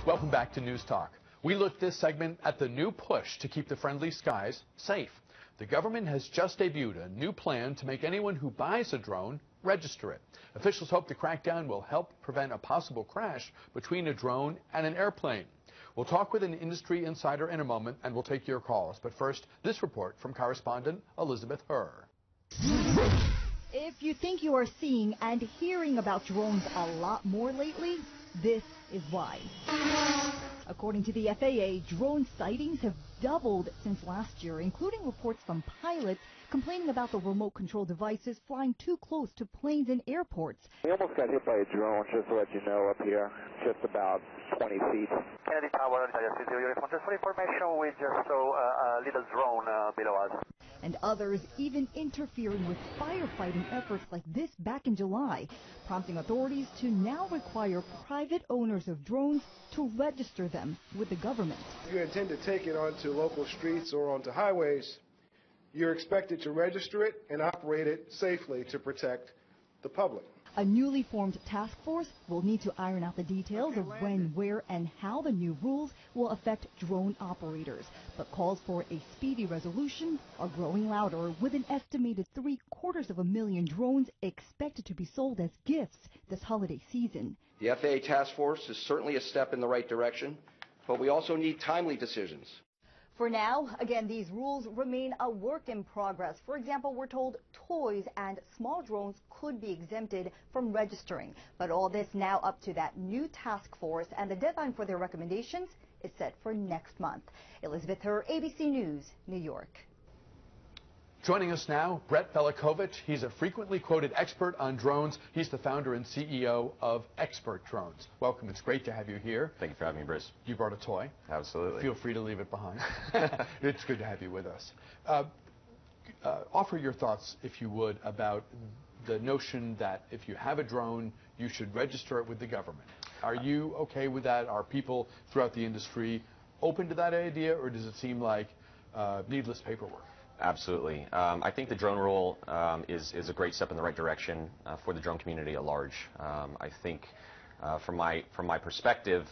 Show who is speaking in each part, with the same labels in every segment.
Speaker 1: Welcome back to News Talk. We look this segment at the new push to keep the friendly skies safe. The government has just debuted a new plan to make anyone who buys a drone register it. Officials hope the crackdown will help prevent a possible crash between a drone and an airplane. We'll talk with an industry insider in a moment, and we'll take your calls. But first, this report from correspondent Elizabeth Herr.
Speaker 2: If you think you are seeing and hearing about drones a lot more lately, this is why. According to the FAA, drone sightings have doubled since last year, including reports from pilots complaining about the remote control devices flying too close to planes and airports.
Speaker 3: We almost got hit by a drone, just to let you know, up here, just about 20 feet.
Speaker 4: Kennedy Tower, just for information, we just saw a little drone below us.
Speaker 2: And others even interfering with firefighting efforts like this back in July, prompting authorities to now require private owners of drones to register them with the government.
Speaker 5: If you intend to take it onto local streets or onto highways, you're expected to register it and operate it safely to protect the public.
Speaker 2: A newly formed task force will need to iron out the details of when, where, and how the new rules will affect drone operators. But calls for a speedy resolution are growing louder, with an estimated 750,000 drones expected to be sold as gifts this holiday season.
Speaker 6: The FAA task force is certainly a step in the right direction, but we also need timely decisions.
Speaker 2: For now, again, these rules remain a work in progress. For example, we're told toys and small drones could be exempted from registering. But all this now up to that new task force, and the deadline for their recommendations is set for next month. Elizabeth Herr, ABC News, New York.
Speaker 1: Joining us now, Brett Velikovich. He's a frequently quoted expert on drones. He's the founder and CEO of Expert Drones. Welcome. It's great to have you here.
Speaker 7: Thank you for having me, Bruce.
Speaker 1: You brought a toy.
Speaker 7: Absolutely.
Speaker 1: Feel free to leave it behind. It's good to have you with us. Offer your thoughts, if you would, about the notion that if you have a drone, you should register it with the government. Are you okay with that? Are people throughout the industry open to that idea, or does it seem like needless paperwork?
Speaker 7: Absolutely. I think the drone rule is a great step in the right direction for the drone community at large. I think from my perspective,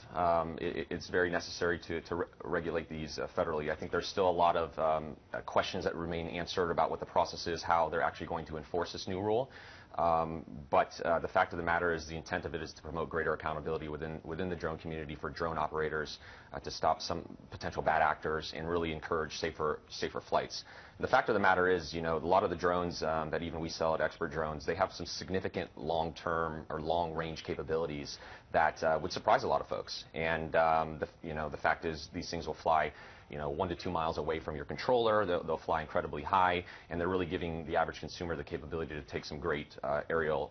Speaker 7: it's very necessary to regulate these federally. I think there's still a lot of questions that remain answered about what the process is, how they're actually going to enforce this new rule. But the fact of the matter is the intent of it is to promote greater accountability within the drone community for drone operators to stop some potential bad actors and really encourage safer flights. The fact of the matter is, you know, a lot of the drones that even we sell at Expert Drones, they have some significant long-term or long-range capabilities that would surprise a lot of folks. And the fact is, these things will fly 1 to 2 miles away from your controller. They'll fly incredibly high, and they're really giving the average consumer the capability to take some great aerial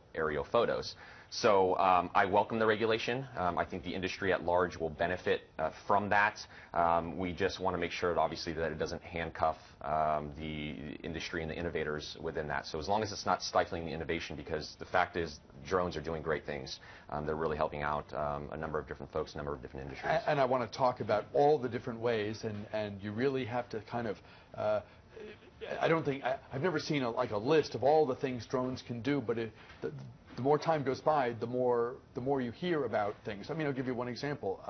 Speaker 7: photos. So I welcome the regulation. I think the industry at large will benefit from that. We just want to make sure, obviously, that it doesn't handcuff the industry and the innovators within that. So as long as it's not stifling the innovation, because the fact is drones are doing great things. They're really helping out a number of different folks, a number of different industries.
Speaker 1: And I want to talk about all the different ways, and you really have to kind of I've never seen a list of all the things drones can do, but the more time goes by, the more you hear about things. I mean, I'll give you one example.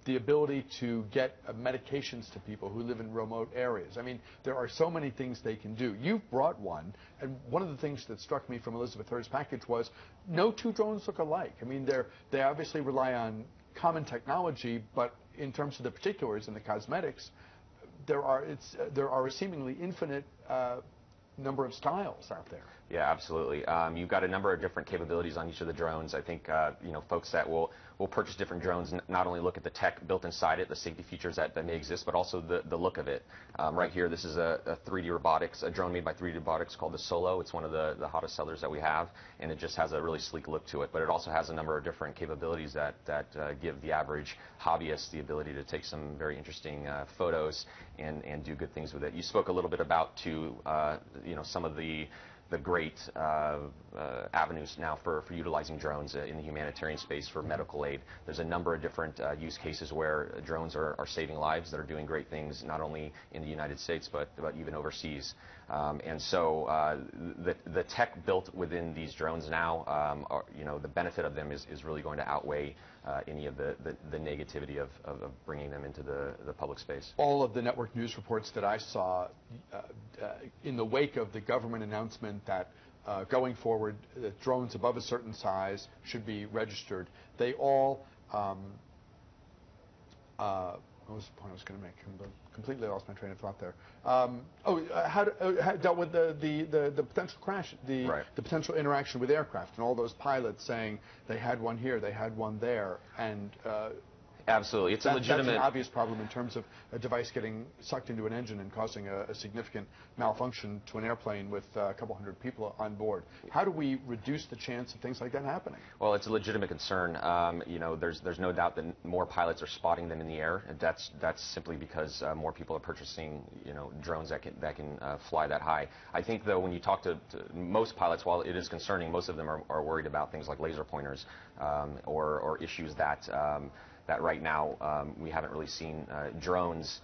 Speaker 1: The ability to get medications to people who live in remote areas. I mean, there are so many things they can do. You've brought one, and one of the things that struck me from Elizabeth Herr's package was no two drones look alike. I mean, they obviously rely on common technology, but in terms of the particulars and the cosmetics, there are a seemingly infinite number of styles out there.
Speaker 7: Yeah, absolutely. You've got a number of different capabilities on each of the drones. I think folks that will purchase different drones not only look at the tech built inside it, the safety features that may exist, but also the look of it. Right here, this is a 3D robotics, a drone made by 3D Robotics called the Solo. It's one of the hottest sellers that we have, and it just has a really sleek look to it. But it also has a number of different capabilities that give the average hobbyist the ability to take some very interesting photos and do good things with it. You spoke a little bit about some of the great avenues now for utilizing drones in the humanitarian space for medical aid. There's a number of different use cases where drones are saving lives, that are doing great things not only in the United States but even overseas. And so the tech built within these drones now, the benefit of them is really going to outweigh any of the negativity of bringing them into the public space.
Speaker 1: All of the network news reports that I saw in the wake of the government announcement that going forward, drones above a certain size should be registered, they all, what was the point I was going to make? Completely lost my train of thought there. How dealt with the potential crash, the potential interaction with aircraft, and all those pilots saying they had one here, they had one there, and
Speaker 7: absolutely, it's a legitimate.
Speaker 1: That's an obvious problem in terms of a device getting sucked into an engine and causing a significant malfunction to an airplane with a couple hundred people on board. How do we reduce the chance of things like that happening?
Speaker 7: Well, it's a legitimate concern. You know, there's no doubt that more pilots are spotting them in the air. And that's simply because more people are purchasing, you know, drones that can fly that high. I think though, when you talk to most pilots, while it is concerning, most of them are worried about things like laser pointers or issues that right now we haven't really seen drones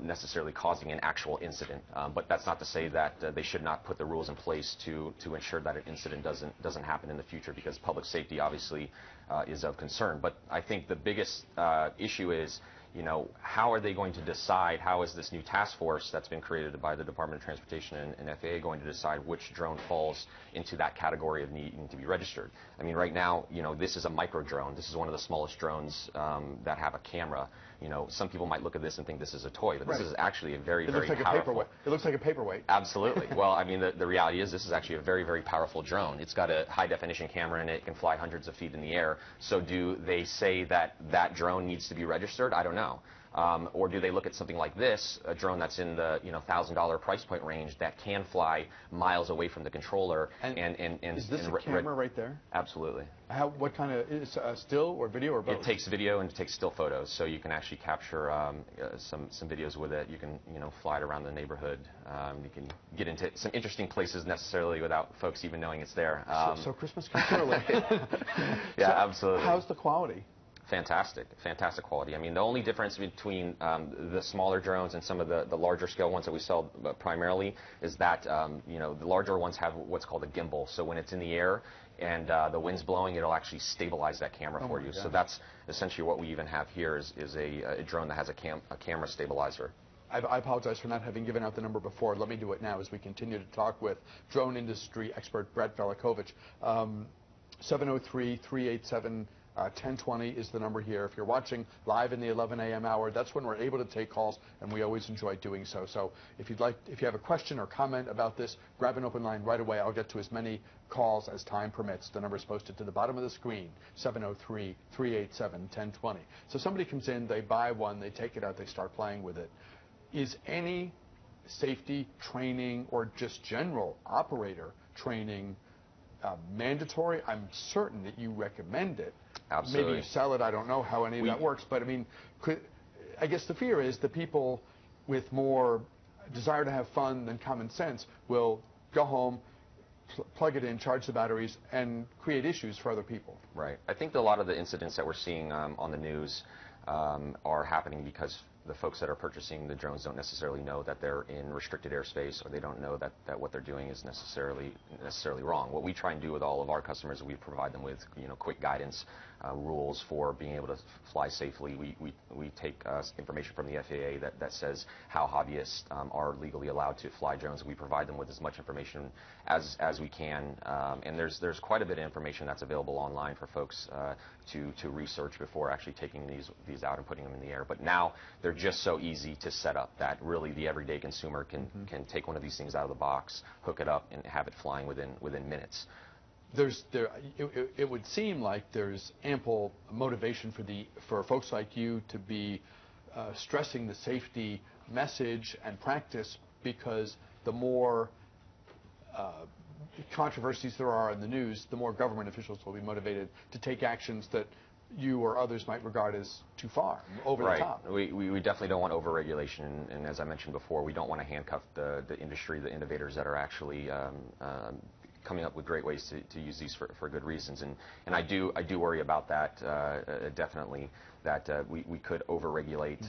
Speaker 7: necessarily causing an actual incident, but that's not to say that they should not put the rules in place to ensure that an incident doesn't happen in the future, because public safety obviously is of concern. But I think the biggest issue is, you know, how are they going to decide, how is this new task force that's been created by the Department of Transportation and FAA going to decide which drone falls into that category of needing to be registered? I mean, right now, you know, this is a micro drone. This is one of the smallest drones that have a camera. You know, some people might look at this and think this is a toy, but this is actually a very, very powerful.
Speaker 1: It looks like a paperweight.
Speaker 7: Absolutely. Well, I mean, the reality is this is actually a very, very powerful drone. It's got a high-definition camera in it. It can fly hundreds of feet in the air. So do they say that that drone needs to be registered? I don't know. Or do they look at something like this, a drone that's in the $1,000 price point range that can fly miles away from the controller? And
Speaker 1: is this a camera right there?
Speaker 7: Absolutely.
Speaker 1: What kind of, is still or video or both?
Speaker 7: It takes video and it takes still photos, so you can actually capture some videos with it. You can fly it around the neighborhood. You can get into some interesting places necessarily without folks even knowing it's there.
Speaker 1: So Christmas comes early.
Speaker 7: Yeah, absolutely.
Speaker 1: How's the quality?
Speaker 7: Fantastic quality. I mean, the only difference between the smaller drones and some of the larger scale ones that we sell primarily is that the larger ones have what's called a gimbal. So when it's in the air and the wind's blowing, it'll actually stabilize that camera for you. So that's essentially what we even have here is a drone that has a camera stabilizer.
Speaker 1: I apologize for not having given out the number before. Let me do it now as we continue to talk with drone industry expert Brett Velikovich. 703-387 1020 is the number here. If you're watching live in the 11 a.m. hour, that's when we're able to take calls, and we always enjoy doing so. So if you have a question or comment about this, grab an open line right away. I'll get to as many calls as time permits. The number is posted to the bottom of the screen, 703-387-1020. So somebody comes in, they buy one, they take it out, they start playing with it. Is any safety training or just general operator training mandatory? I'm certain that you recommend it.
Speaker 7: Absolutely.
Speaker 1: Maybe you sell it. I don't know how any of that works. But, I mean, I guess the fear is that people with more desire to have fun than common sense will go home, plug it in, charge the batteries, and create issues for other people.
Speaker 7: Right. I think that a lot of the incidents that we're seeing on the news are happening because the folks that are purchasing the drones don't necessarily know that they're in restricted airspace, or they don't know that what they're doing is necessarily wrong. What we try and do with all of our customers is we provide them with quick guidance, rules for being able to fly safely. We take information from the FAA that says how hobbyists are legally allowed to fly drones. We provide them with as much information as we can, and there's quite a bit of information that's available online for folks to research before actually taking these out and putting them in the air. But now they're just so easy to set up that really the everyday consumer can take one of these things out of the box, hook it up, and have it flying within minutes. It
Speaker 1: would seem like there's ample motivation for folks like you to be stressing the safety message and practice, because the more controversies there are in the news, the more government officials will be motivated to take actions that you or others might regard as too far, over the top.
Speaker 7: We definitely don't want over-regulation, and as I mentioned before, we don't want to handcuff the industry, the innovators that are actually coming up with great ways to use these for good reasons. And I do worry about that, definitely, that we could over-regulate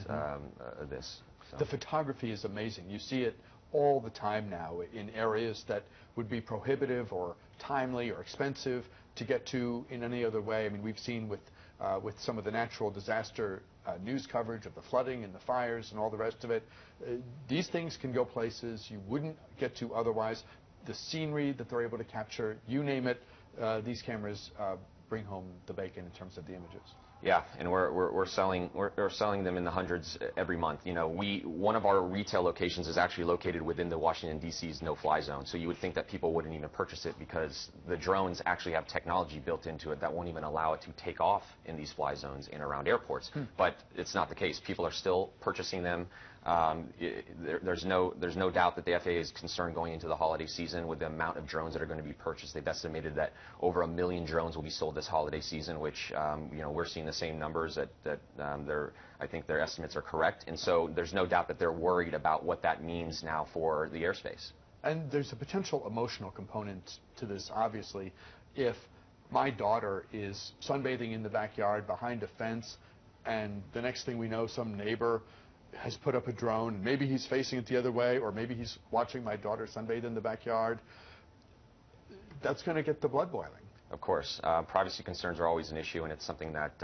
Speaker 7: this. So.
Speaker 1: The photography is amazing. You see it all the time now in areas that would be prohibitive or timely or expensive to get to in any other way. I mean, we've seen with with some of the natural disaster news coverage of the flooding and the fires and all the rest of it. These things can go places you wouldn't get to otherwise. The scenery that they're able to capture, you name it, these cameras bring home the bacon in terms of the images.
Speaker 7: Yeah, and we're selling them in the hundreds every month. You know, one of our retail locations is actually located within the Washington D.C.'s no-fly zone. So you would think that people wouldn't even purchase it because the drones actually have technology built into it that won't even allow it to take off in these fly zones in around airports. But it's not the case. People are still purchasing them. There's no doubt that the FAA is concerned going into the holiday season with the amount of drones that are going to be purchased. They've estimated that over 1 million drones will be sold this holiday season, which you know, we're seeing the same numbers that I think their estimates are correct. And so there's no doubt that they're worried about what that means now for the airspace.
Speaker 1: And there's a potential emotional component to this, obviously. If my daughter is sunbathing in the backyard behind a fence, and the next thing we know, some neighbor has put up a drone, maybe he's facing it the other way, or maybe he's watching my daughter sunbathe in the backyard, that's going to get the blood boiling.
Speaker 7: Of course. Privacy concerns are always an issue, and it's something that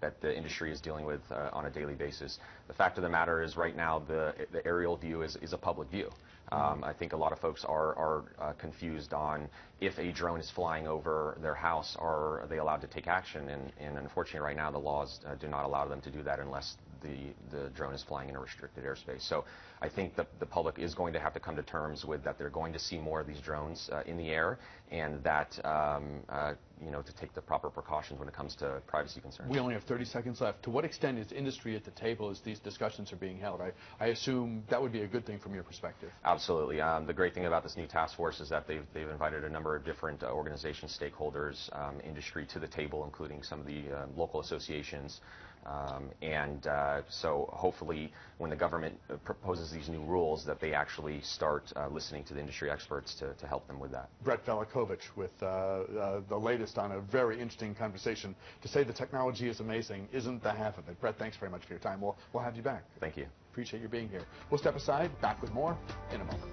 Speaker 7: that the industry is dealing with on a daily basis. The fact of the matter is right now the aerial view is a public view. I think a lot of folks are confused on if a drone is flying over their house, are they allowed to take action? And unfortunately right now the laws do not allow them to do that unless the drone is flying in a restricted airspace. So I think the public is going to have to come to terms with that. They're going to see more of these drones in the air, and that you know, to take the proper precautions when it comes to privacy concerns.
Speaker 1: We only have 30 seconds left. To what extent is industry at the table as these discussions are being held? I assume that would be a good thing from your perspective.
Speaker 7: Absolutely. The great thing about this new task force is that they've invited a number of different organizations, stakeholders, industry to the table, including some of the local associations. So hopefully when the government proposes these new rules that they actually start listening to the industry experts to help them with that.
Speaker 1: Brett Velikovich with the latest on a very interesting conversation. To say the technology is amazing isn't the half of it. Brett, thanks very much for your time. We'll have you back.
Speaker 7: Thank you.
Speaker 1: Appreciate you being here. We'll step aside, back with more in a moment.